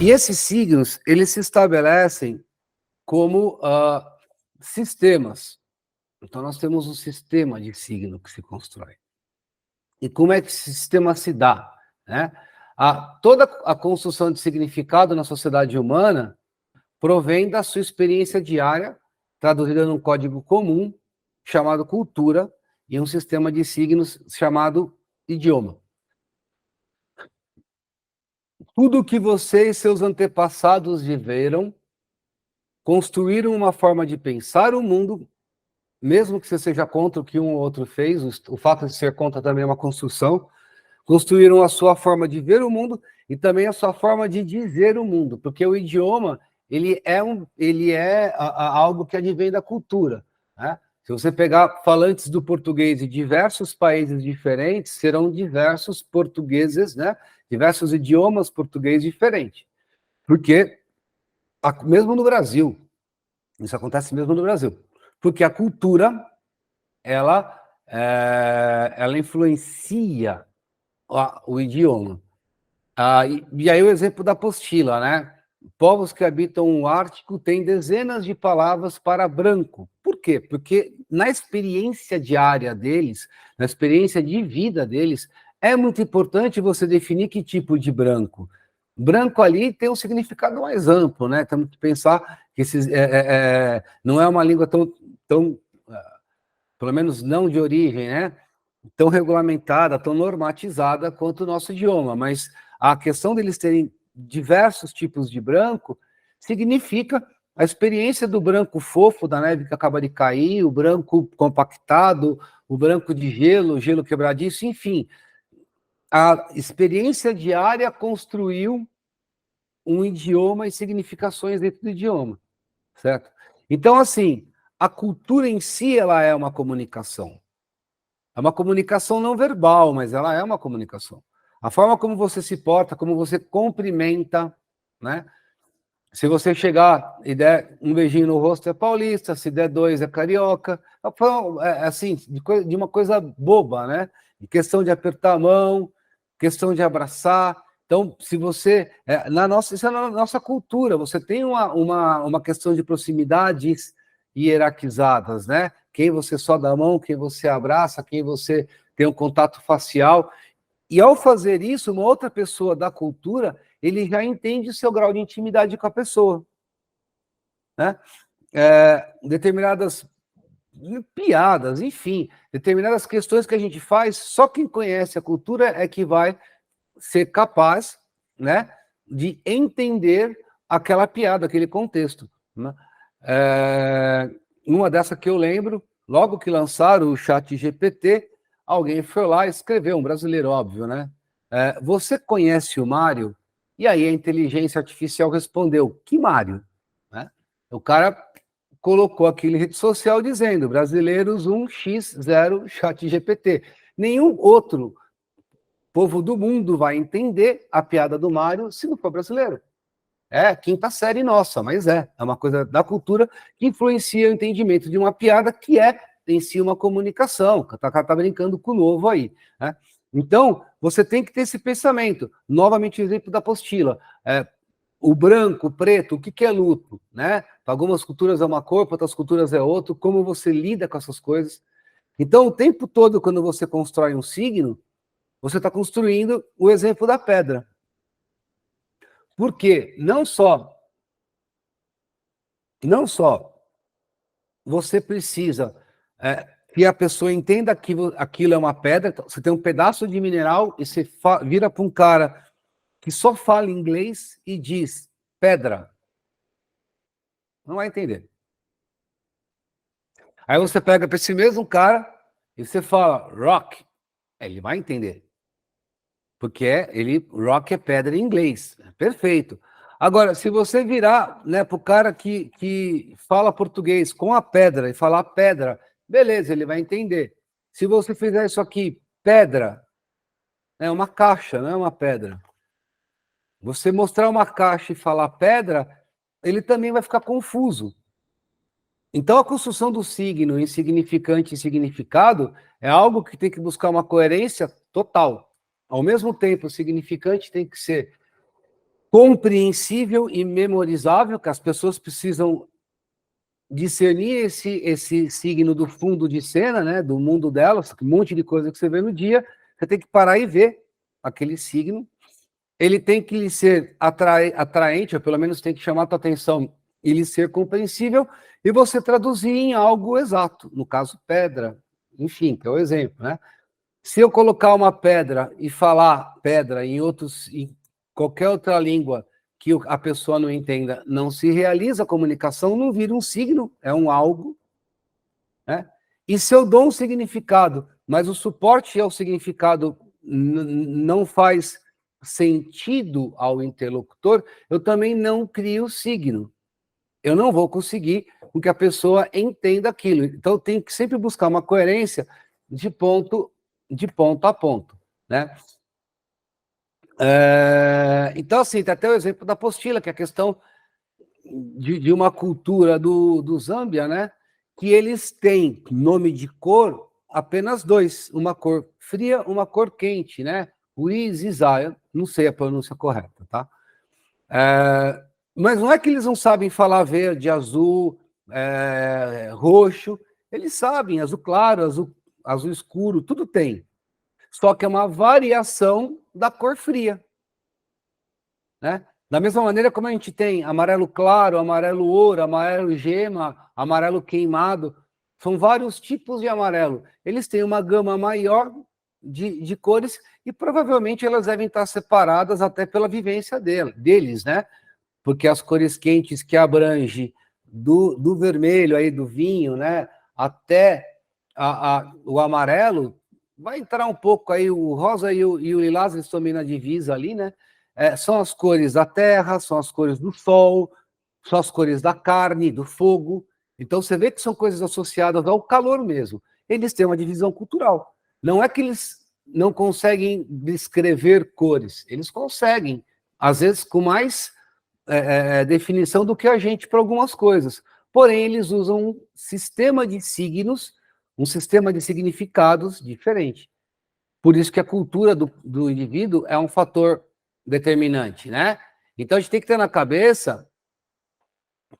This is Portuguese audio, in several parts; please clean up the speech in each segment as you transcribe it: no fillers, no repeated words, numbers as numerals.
E esses signos, eles se estabelecem como sistemas. Então, nós temos um sistema de signo que se constrói. E como é que esse sistema se dá? Né? Toda a construção de significado na sociedade humana provém da sua experiência diária, traduzida num código comum, chamado cultura, e um sistema de signos chamado idioma. Tudo que você e seus antepassados viveram, construíram uma forma de pensar o mundo, mesmo que você seja contra o que um ou outro fez, o fato de ser contra também é uma construção, construíram a sua forma de ver o mundo e também a sua forma de dizer o mundo, porque o idioma, ele é algo que advém da cultura, né? Se você pegar falantes do português de diversos países diferentes, serão diversos portugueses, né? Diversos idiomas portugueses diferentes. Porque, mesmo no Brasil, isso acontece mesmo no Brasil, porque a cultura, ela influencia o idioma. E aí o exemplo da apostila, né? Povos que habitam o Ártico têm dezenas de palavras para branco. Por quê? Porque na experiência diária deles, na experiência de vida deles, é muito importante você definir que tipo de branco. Branco ali tem um significado mais amplo, né? Temos que pensar que não é uma língua tão, pelo menos não de origem, né? Tão regulamentada, tão normatizada quanto o nosso idioma, mas a questão deles terem diversos tipos de branco significa a experiência do branco fofo, da neve que acaba de cair, o branco compactado, o branco de gelo, gelo quebradiço, enfim. A experiência diária construiu um idioma e significações dentro do idioma, certo? Então, assim, a cultura em si, ela é uma comunicação. É uma comunicação não verbal, mas ela é uma comunicação. A forma como você se porta, como você cumprimenta, né? Se você chegar e der um beijinho no rosto é paulista, se der dois é carioca, assim, de uma coisa boba, né? De questão de apertar a mão, questão de abraçar. Então, se você, isso é na nossa cultura, você tem uma questão de proximidades hierarquizadas, né? Quem você só dá a mão, quem você abraça, quem você tem um contato facial. E ao fazer isso, uma outra pessoa da cultura, ele já entende o seu grau de intimidade com a pessoa, né? Determinadas piadas, enfim, determinadas questões que a gente faz, só quem conhece a cultura é que vai ser capaz, né, de entender aquela piada, aquele contexto, né? Uma dessa que eu lembro, logo que lançaram o ChatGPT, alguém foi lá e escreveu, um brasileiro, óbvio, né? Você conhece o Mário? E aí a inteligência artificial respondeu, que Mário? Né? O cara colocou aquilo em rede social dizendo, brasileiros 1x0 ChatGPT. Nenhum outro povo do mundo vai entender a piada do Mário se não for brasileiro. É quinta série nossa, mas é uma coisa da cultura que influencia o entendimento de uma piada que é em si uma comunicação, tá brincando com o novo aí, né? Então, você tem que ter esse pensamento. Novamente, o exemplo da apostila. O branco, o preto, o que é luto, né? Para algumas culturas é uma cor, para outras culturas é outro, como você lida com essas coisas. Então, o tempo todo, quando você constrói um signo, você está construindo o exemplo da pedra. Porque não só você precisa que a pessoa entenda que aquilo é uma pedra, então, você tem um pedaço de mineral e você vira para um cara que só fala inglês e diz pedra. Não vai entender. Aí você pega para esse mesmo cara e você fala rock. Ele vai entender. Porque rock é pedra em inglês. Perfeito. Agora, se você virar, né, para o cara que fala português com a pedra e falar pedra, beleza, ele vai entender. Se você fizer isso aqui, pedra, é uma caixa, não é uma pedra. Você mostrar uma caixa e falar pedra, ele também vai ficar confuso. Então, a construção do signo em significante e significado é algo que tem que buscar uma coerência total. Ao mesmo tempo, o significante tem que ser compreensível e memorizável, que as pessoas precisam discernir esse signo do fundo de cena, né, do mundo delas, um monte de coisa que você vê no dia, você tem que parar e ver aquele signo. Ele tem que lhe ser atraente, ou pelo menos tem que chamar a tua atenção e lhe ser compreensível, e você traduzir em algo exato, no caso, pedra, enfim, que é o exemplo, né? Se eu colocar uma pedra e falar pedra em qualquer outra língua que a pessoa não entenda, não se realiza a comunicação, não vira um signo, é um algo, né? E se eu dou um significado, mas o suporte ao significado não faz sentido ao interlocutor, eu também não crio signo. Eu não vou conseguir com que a pessoa entenda aquilo. Então, eu tenho que sempre buscar uma coerência de ponto a ponto, né? Então, assim, tem até o exemplo da apostila, que é a questão de uma cultura do Zâmbia, né? Que eles têm nome de cor apenas dois, uma cor fria, uma cor quente, né? O Izizaya, não sei a pronúncia correta, tá? Mas não é que eles não sabem falar verde, azul, roxo, eles sabem, azul claro, azul escuro, tudo tem. Só que é uma variação da cor fria, né? Da mesma maneira como a gente tem amarelo claro, amarelo ouro, amarelo gema, amarelo queimado, são vários tipos de amarelo. Eles têm uma gama maior de cores e provavelmente elas devem estar separadas até pela vivência deles, né? Porque as cores quentes que abrange do vermelho aí do vinho, né, até o amarelo, vai entrar um pouco aí o rosa e o lilás, eles estão meio na divisa ali, né? São as cores da terra, são as cores do sol, são as cores da carne, do fogo. Então você vê que são coisas associadas ao calor mesmo. Eles têm uma divisão cultural. Não é que eles não conseguem descrever cores, eles conseguem, às vezes com mais definição do que a gente para algumas coisas. Porém, eles usam um sistema de signos, um sistema de significados diferente. Por isso que a cultura do indivíduo é um fator determinante, né? Então, a gente tem que ter na cabeça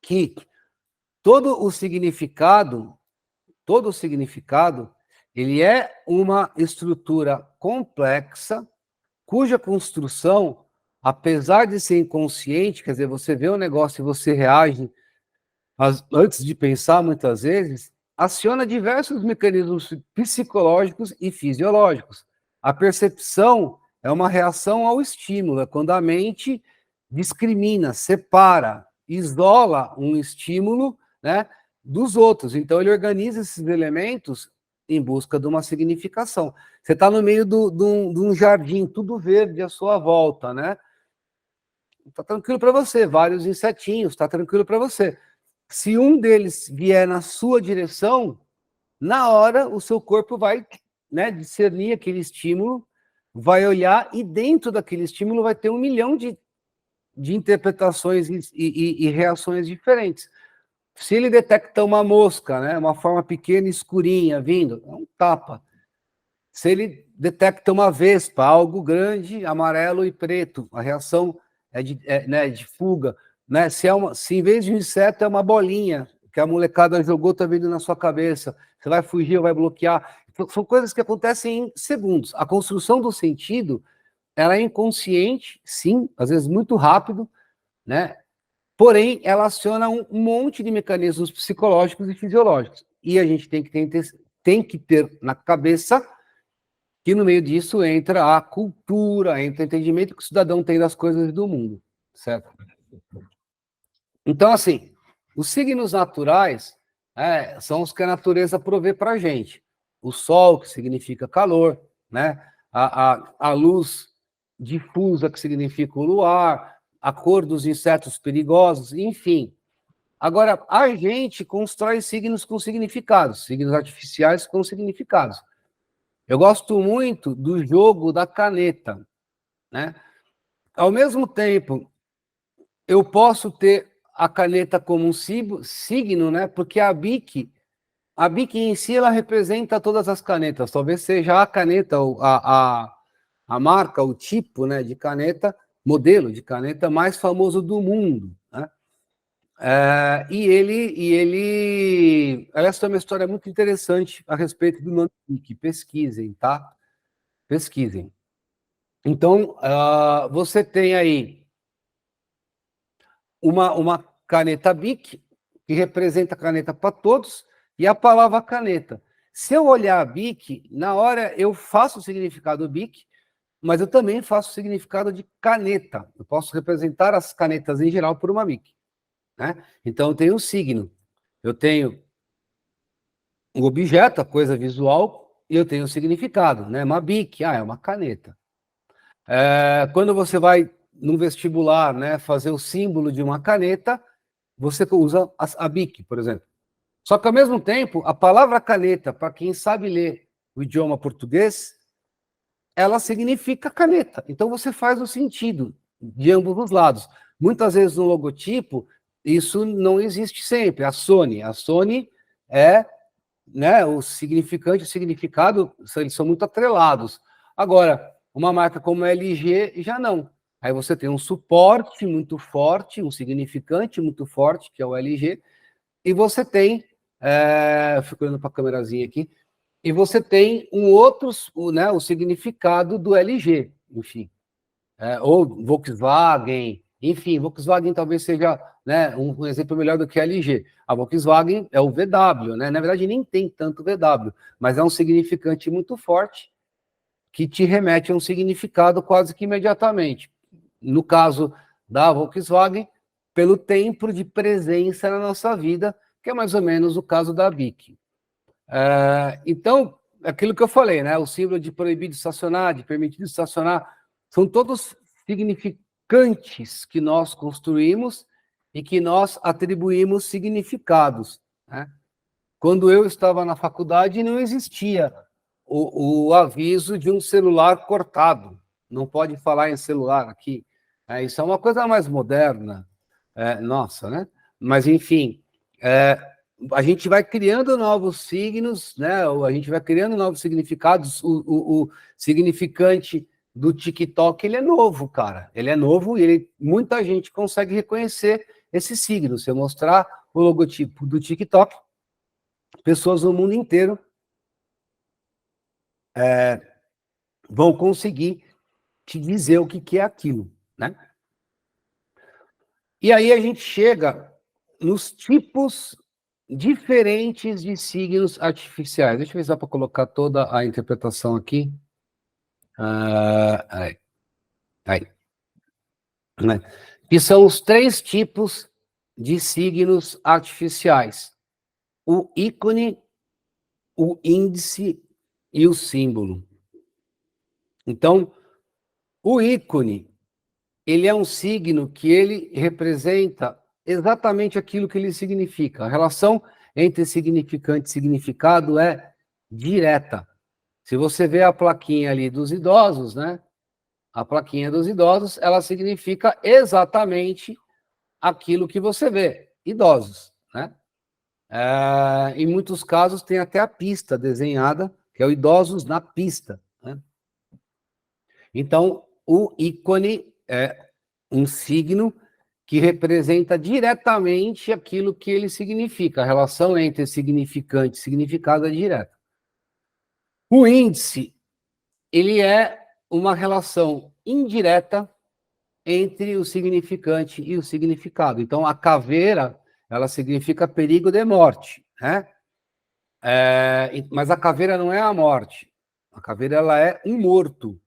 que todo o significado, ele é uma estrutura complexa, cuja construção, apesar de ser inconsciente, quer dizer, você vê o negócio e você reage antes de pensar, muitas vezes, aciona diversos mecanismos psicológicos e fisiológicos. A percepção é uma reação ao estímulo, é quando a mente discrimina, separa, isola um estímulo, né, dos outros. Então, ele organiza esses elementos em busca de uma significação. Você está no meio de um jardim, tudo verde à sua volta, né? Está tranquilo para você, vários insetinhos, está tranquilo para você. Se um deles vier na sua direção, na hora o seu corpo vai, né, discernir aquele estímulo, vai olhar e dentro daquele estímulo vai ter 1 milhão de interpretações e reações diferentes. Se ele detecta uma mosca, né, uma forma pequena e escurinha vindo, é um tapa. Se ele detecta uma vespa, algo grande, amarelo e preto, a reação né, de fuga. Né? Se em vez de um inseto é uma bolinha que a molecada jogou, tá vindo na sua cabeça, você vai fugir ou vai bloquear. São coisas que acontecem em segundos. A construção do sentido, ela é inconsciente, sim, às vezes muito rápido, né? Porém, ela aciona um monte de mecanismos psicológicos e fisiológicos. E a gente tem que ter na cabeça que no meio disso entra a cultura, entra o entendimento que o cidadão tem das coisas do mundo, certo? Então, assim, os signos naturais são os que a natureza provê para a gente. O sol, que significa calor, né? A luz difusa, que significa o luar, a cor dos insetos perigosos, enfim. Agora, a gente constrói signos com significados, signos artificiais com significados. Eu gosto muito do jogo da caneta, né? Ao mesmo tempo, eu posso ter a caneta como um signo, né? Porque a Bic em si, ela representa todas as canetas. Talvez seja a caneta, a marca, o tipo, né, de caneta modelo de caneta mais famoso do mundo, né? Aliás, tem uma história muito interessante a respeito do nome Bic. Pesquisem, tá? Pesquisem. Então, você tem aí uma caneta Bic, que representa a caneta para todos, e a palavra caneta. Se eu olhar a Bic, na hora eu faço o significado Bic, mas eu também faço o significado de caneta. Eu posso representar as canetas em geral por uma Bic, né? Então, eu tenho um signo. Eu tenho um objeto, a coisa visual, e eu tenho um significado, né? Uma Bic, é uma caneta. Quando você vai no vestibular, né, fazer o símbolo de uma caneta, você usa a Bic, por exemplo. Só que, ao mesmo tempo, a palavra caneta, para quem sabe ler o idioma português, ela significa caneta. Então, você faz o sentido de ambos os lados. Muitas vezes, no logotipo, isso não existe sempre. A Sony é, né, o significante e o significado, eles são muito atrelados. Agora, uma marca como a LG, já não. Aí você tem um suporte muito forte, um significante muito forte, que é o LG, e você tem, fico olhando para a câmerazinha aqui, e você tem né, o significado do LG, enfim, ou Volkswagen, enfim, Volkswagen talvez seja, né, um exemplo melhor do que a LG. A Volkswagen é o VW, né? Na verdade, nem tem tanto VW, mas é um significante muito forte que te remete a um significado quase que imediatamente. No caso da Volkswagen, pelo tempo de presença na nossa vida, que é mais ou menos o caso da Bic. Então, aquilo que eu falei, né? O símbolo de proibido estacionar, de permitido estacionar, são todos significantes que nós construímos e que nós atribuímos significados, né? Quando eu estava na faculdade, não existia o aviso de um celular cortado. Não pode falar em celular aqui. Isso é uma coisa mais moderna, nossa, né? Mas, enfim, a gente vai criando novos signos, né? A gente vai criando novos significados. O significante do TikTok, ele é novo, cara. Ele é novo e muita gente consegue reconhecer esse signo. Se eu mostrar o logotipo do TikTok, pessoas no mundo inteiro vão conseguir te dizer o que é aquilo, né? E aí a gente chega nos tipos diferentes de signos artificiais. Deixa eu ver se dá para colocar toda a interpretação aqui. Aí, aí, né? Que são os 3 tipos de signos artificiais: o ícone, o índice e o símbolo. Então, o ícone, ele é um signo que ele representa exatamente aquilo que ele significa. A relação entre significante e significado é direta. Se você vê a plaquinha ali dos idosos, né? A plaquinha dos idosos, ela significa exatamente aquilo que você vê, idosos, né? Em muitos casos tem até a pista desenhada, que é o idosos na pista, né? Então, o ícone é um signo que representa diretamente aquilo que ele significa. A relação entre significante e significado é direta. O índice, ele é uma relação indireta entre o significante e o significado. Então, a caveira, ela significa perigo de morte, né? Mas a caveira não é a morte. A caveira, ela é um morto.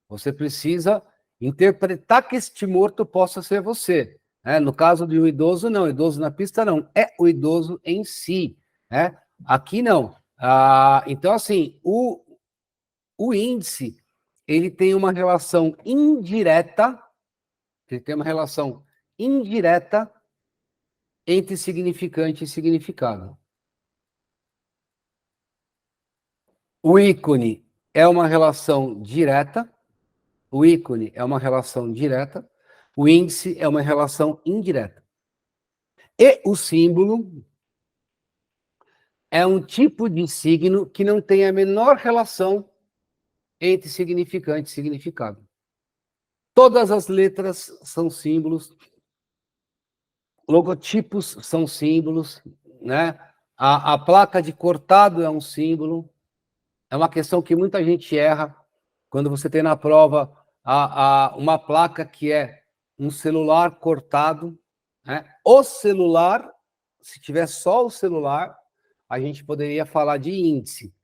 Você precisa interpretar que este morto possa ser você. No caso de um idoso, não. Idoso na pista, não. É o idoso em si. Aqui, não. Então, assim, o índice, ele tem uma relação indireta, entre significante e significado. O ícone é uma relação direta, o ícone é uma relação direta, o índice é uma relação indireta. E o símbolo é um tipo de signo que não tem a menor relação entre significante e significado. Todas as letras são símbolos, logotipos são símbolos, né? A placa de cortado é um símbolo. É uma questão que muita gente erra quando você tem na prova uma placa que é um celular cortado, né? O celular, se tiver só o celular, a gente poderia falar de índice,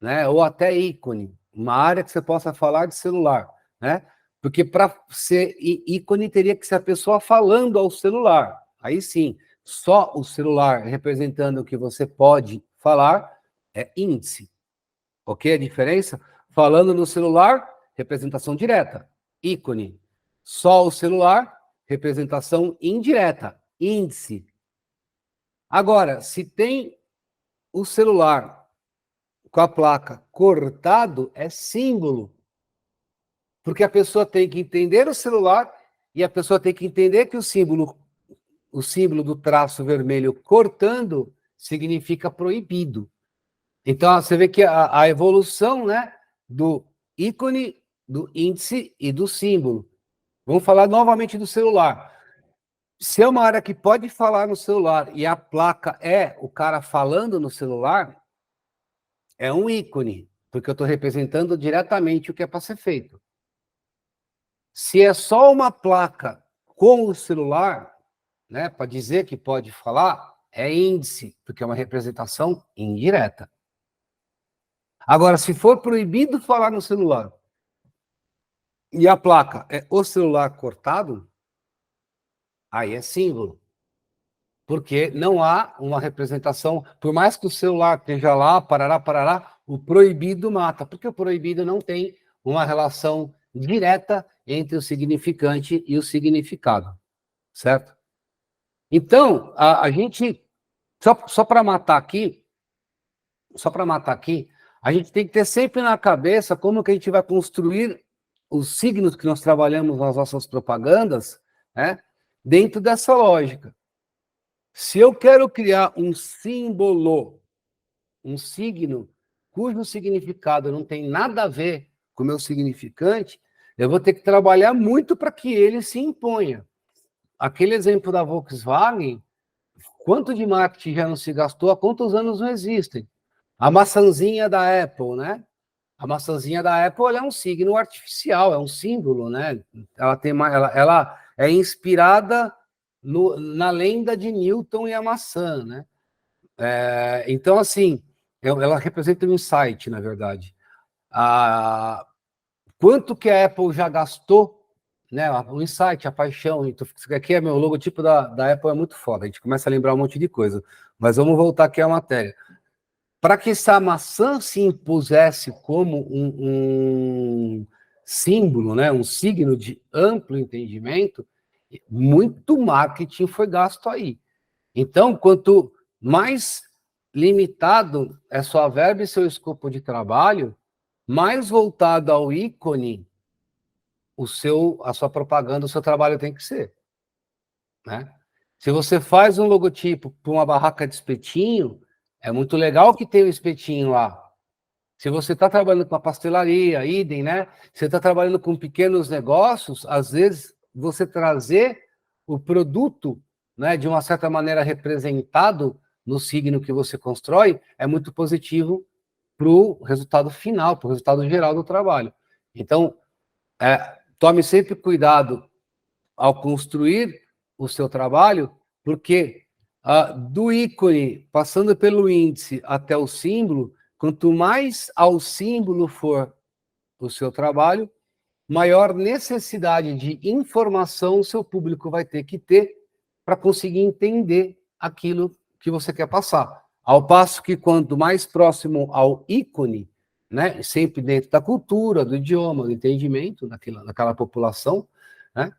né? Ou até ícone, uma área que você possa falar de celular, né? Porque para ser ícone teria que ser a pessoa falando ao celular. Aí sim, só o celular representando o que você pode falar é índice. Ok? A diferença? Falando no celular, representação direta, ícone. Só o celular, representação indireta, índice. Agora, se tem o celular com a placa cortado, é símbolo. Porque a pessoa tem que entender o celular e a pessoa tem que entender que o símbolo do traço vermelho cortando significa proibido. Então, você vê que a evolução, né, do ícone, do índice e do símbolo. Vamos falar novamente do celular. Se é uma área que pode falar no celular e a placa é o cara falando no celular, é um ícone, porque eu estou representando diretamente o que é para ser feito. Se é só uma placa com o celular, né, para dizer que pode falar, é índice, porque é uma representação indireta. Agora, se for proibido falar no celular e a placa é o celular cortado, aí é símbolo. Porque não há uma representação, por mais que o celular esteja lá, parará, o proibido mata, porque o proibido não tem uma relação direta entre o significante e o significado, certo? Então, a gente, só para matar aqui, a gente tem que ter sempre na cabeça como que a gente vai construir os signos que nós trabalhamos nas nossas propagandas, né, dentro dessa lógica. Se eu quero criar um símbolo, um signo, cujo significado não tem nada a ver com o meu significante, eu vou ter que trabalhar muito para que ele se imponha. Aquele exemplo da Volkswagen, quanto de marketing já não se gastou, há quantos anos não existem? A maçãzinha da Apple, né? A maçãzinha da Apple é um signo artificial, é um símbolo, né? Ela é inspirada na lenda de Newton e a maçã, né? Então, assim, ela representa um insight, na verdade. Quanto que a Apple já gastou, né? O insight, a paixão. Então, isso aqui é meu logotipo da Apple, é muito foda. A gente começa a lembrar um monte de coisa. Mas vamos voltar aqui à matéria. Para que essa maçã se impusesse como um símbolo, né, um signo de amplo entendimento, muito marketing foi gasto aí. Então, quanto mais limitado é sua verba e seu escopo de trabalho, mais voltado ao ícone a sua propaganda, o seu trabalho tem que ser, né? Se você faz um logotipo para uma barraca de espetinho, é muito legal que tenha o espetinho lá. Se você está trabalhando com a pastelaria, idem, né? Você está trabalhando com pequenos negócios, às vezes você trazer o produto, né, de uma certa maneira representado no signo que você constrói, é muito positivo para o resultado final, para o resultado geral do trabalho. Então, tome sempre cuidado ao construir o seu trabalho, porque do ícone, passando pelo índice até o símbolo, quanto mais ao símbolo for o seu trabalho, maior necessidade de informação o seu público vai ter que ter para conseguir entender aquilo que você quer passar. Ao passo que quanto mais próximo ao ícone, né, sempre dentro da cultura, do idioma, do entendimento daquela população, né,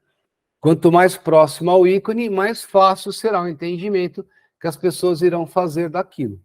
quanto mais próximo ao ícone, mais fácil será o entendimento que as pessoas irão fazer daquilo.